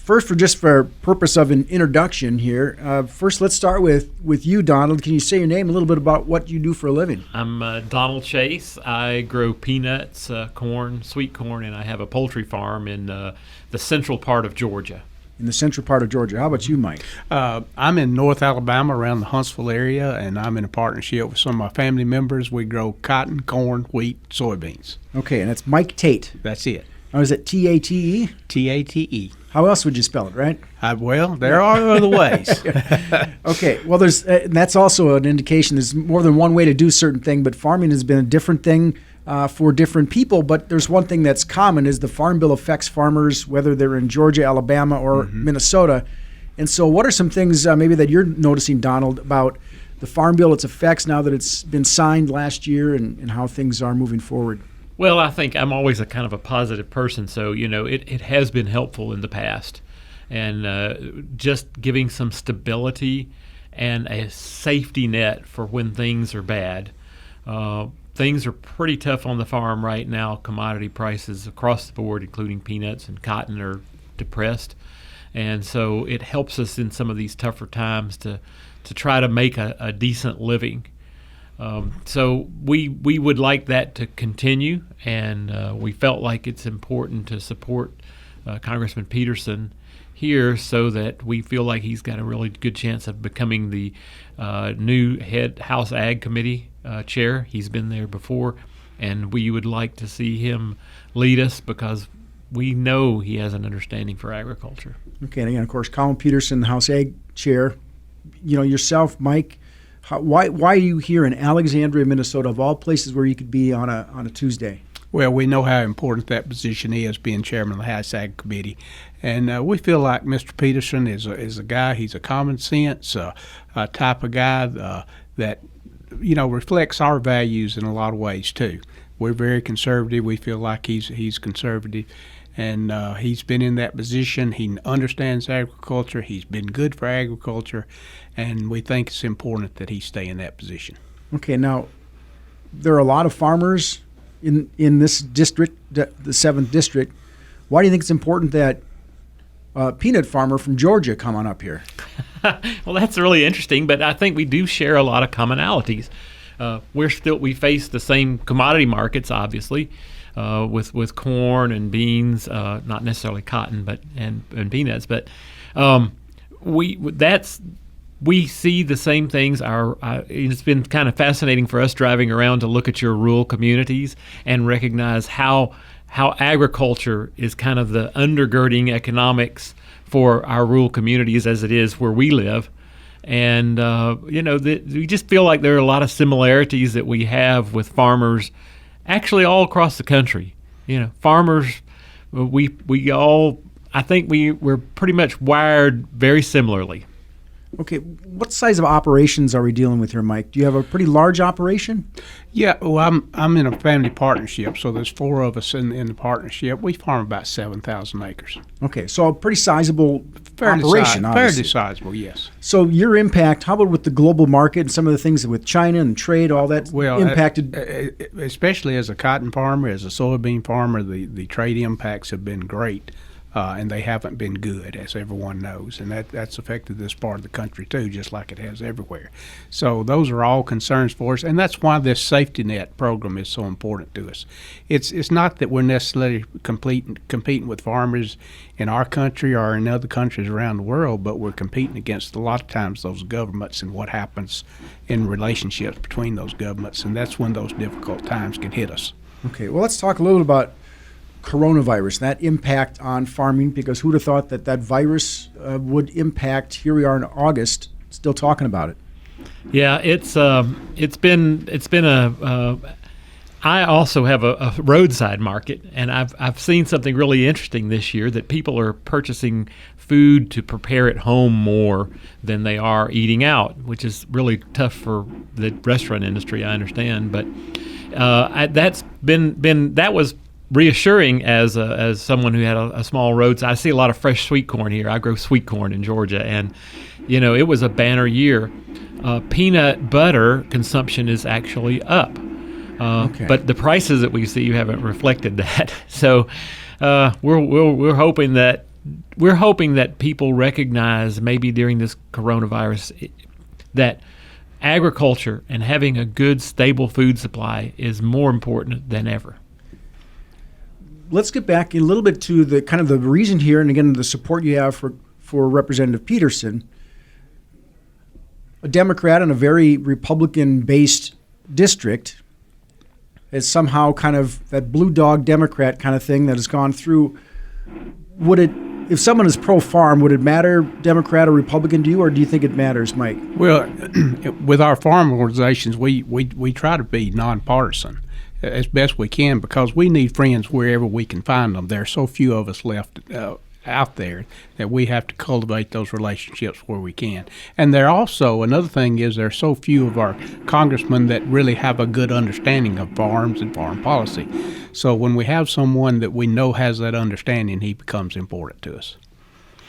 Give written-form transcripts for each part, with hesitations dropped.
first, for purpose of an introduction here, first let's start with you, Donald. Can you say your name, a little bit about what you do for a living? I'm Donald Chase. I grow peanuts, corn, sweet corn, and I have a poultry farm in the central part of Georgia. In the central part of Georgia. How about you, Mike? I'm in North Alabama around the Huntsville area, and I'm in a partnership with some of my family members. We grow cotton, corn, wheat, soybeans. Okay, and that's Mike Tate. That's it. Or is it Tate? Tate. How else would you spell it, right? Well, there are other ways. Okay, well, that's also an indication there's more than one way to do a certain thing, but farming has been a different thing for different people. But there's one thing that's common is the Farm Bill affects farmers, whether they're in Georgia, Alabama, or Minnesota. And so what are some things maybe that you're noticing, Donald, about the Farm Bill, its effects now that it's been signed last year, and how things are moving forward? Well, I think I'm always a kind of a positive person, so it has been helpful in the past, and just giving some stability and a safety net for when things are bad. Things are pretty tough on the farm right now. Commodity prices across the board, including peanuts and cotton, are depressed, and so it helps us in some of these tougher times to try to make a decent living. So we would like that to continue, and we felt like it's important to support Congressman Peterson here so that we feel like he's got a really good chance of becoming the new head House Ag Committee chair. He's been there before, and we would like to see him lead us because we know he has an understanding for agriculture. Okay, and again, of course, Collin Peterson, the House Ag chair. Yourself, Mike. Why are you here in Alexandria, Minnesota, of all places where you could be on a Tuesday? Well, we know how important that position is, being chairman of the House Ag Committee, and we feel like Mr. Peterson is a guy. He's a common sense type of guy that reflects our values in a lot of ways too. We're very conservative. We feel like he's conservative, and he's been in that position. He understands agriculture. He's been good for agriculture, and we think it's important that he stay in that position. Okay, now there are a lot of farmers in this district, the 7th district. Why do you think it's important that a peanut farmer from Georgia come on up here? Well, that's really interesting, but I think we do share a lot of commonalities. We face the same commodity markets, obviously, with corn and beans, not necessarily cotton, but and peanuts. But we see the same things. It's been kind of fascinating for us driving around to look at your rural communities and recognize how agriculture is kind of the undergirding economics for our rural communities as it is where we live. And, we just feel like there are a lot of similarities that we have with farmers actually all across the country. Farmers, I think we're pretty much wired very similarly. Okay, what size of operations are we dealing with here, Mike? Do you have a pretty large operation? Yeah, well, I'm in a family partnership, so there's 4 of us in the partnership. We farm about 7,000 acres. Okay, so a pretty sizable operation, obviously. Fairly sizable, yes. So your impact, how about with the global market and some of the things with China and trade, all that impacted? Especially as a cotton farmer, as a soybean farmer, the trade impacts have been great. And they haven't been good, as everyone knows, and that's affected this part of the country too, just like it has everywhere. So those are all concerns for us, and that's why this safety net program is so important to us. It's not that we're necessarily competing with farmers in our country or in other countries around the world, but we're competing against a lot of times those governments and what happens in relationships between those governments, and that's when those difficult times can hit us. Okay, well, let's talk a little about coronavirus, that impact on farming, because who'd have thought that virus would impact? Here we are in August, still talking about it. Yeah, it's been I also have a roadside market, and I've seen something really interesting this year, that people are purchasing food to prepare at home more than they are eating out, which is really tough for the restaurant industry, I understand, but that was reassuring as someone who had a small road. I see a lot of fresh sweet corn here. I grow sweet corn in Georgia, and it was a banner year. Peanut butter consumption is actually up, but the prices that we see haven't reflected that. So we're hoping that we're hoping that people recognize maybe during this coronavirus that agriculture and having a good, stable food supply is more important than ever. Let's get back a little bit to the kind of the reason here, and again, the support you have for Representative Peterson, a Democrat in a very Republican-based district, is somehow kind of that blue dog Democrat kind of thing that has gone through. Would it, if someone is pro-farm, would it matter Democrat or Republican to you, or do you think it matters, Mike? Well, with our farm organizations, we try to be nonpartisan as best we can, because we need friends wherever we can find them. There are so few of us left out there that we have to cultivate those relationships where we can. And there also, another thing is, there are so few of our congressmen that really have a good understanding of farms and farm policy. So when we have someone that we know has that understanding, he becomes important to us.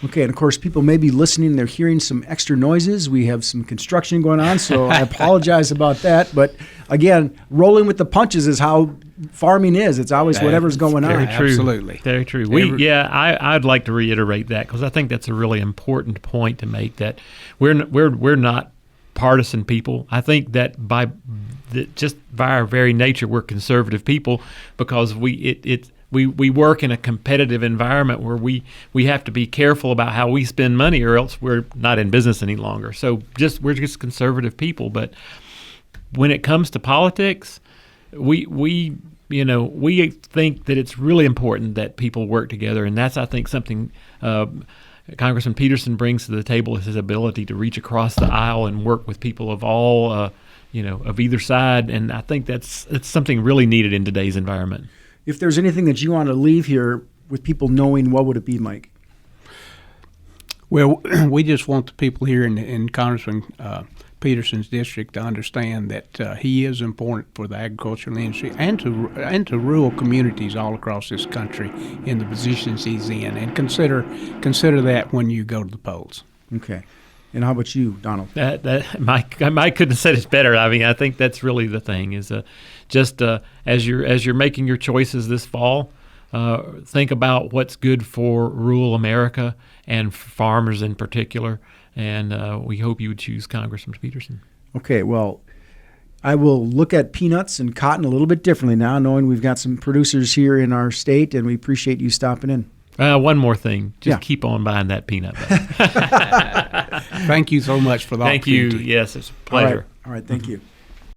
Okay, and of course, people may be listening, they're hearing some extra noises. We have some construction going on, so I apologize about that. But again, rolling with the punches is how farming is. It's always whatever's going on. Very true. Absolutely. Very true. I'd like to reiterate that, because I think that's a really important point to make, that we're not partisan people. I think that just by our very nature, we're conservative people, because we work in a competitive environment where we have to be careful about how we spend money, or else we're not in business any longer. So we're just conservative people. But when it comes to politics, we think that it's really important that people work together, and that's, I think, something Congressman Peterson brings to the table, is his ability to reach across the aisle and work with people of all of either side, and I think it's something really needed in today's environment. If there's anything that you want to leave here with people knowing, what would it be, Mike? Well, we just want the people here in Congressman Peterson's district to understand that he is important for the agricultural industry and to rural communities all across this country in the positions he's in, and consider that when you go to the polls. Okay. And how about you, Donald? Mike couldn't have said it better. I mean, I think that's really the thing, is just as you're making your choices this fall, think about what's good for rural America and farmers in particular. And we hope you would choose Congressman Peterson. Okay, well, I will look at peanuts and cotton a little bit differently now, knowing we've got some producers here in our state, and we appreciate you stopping in. One more thing. Just keep on buying that peanut butter. Thank you so much for the opportunity. Thank you. Yes, it's a pleasure. All right. Thank you.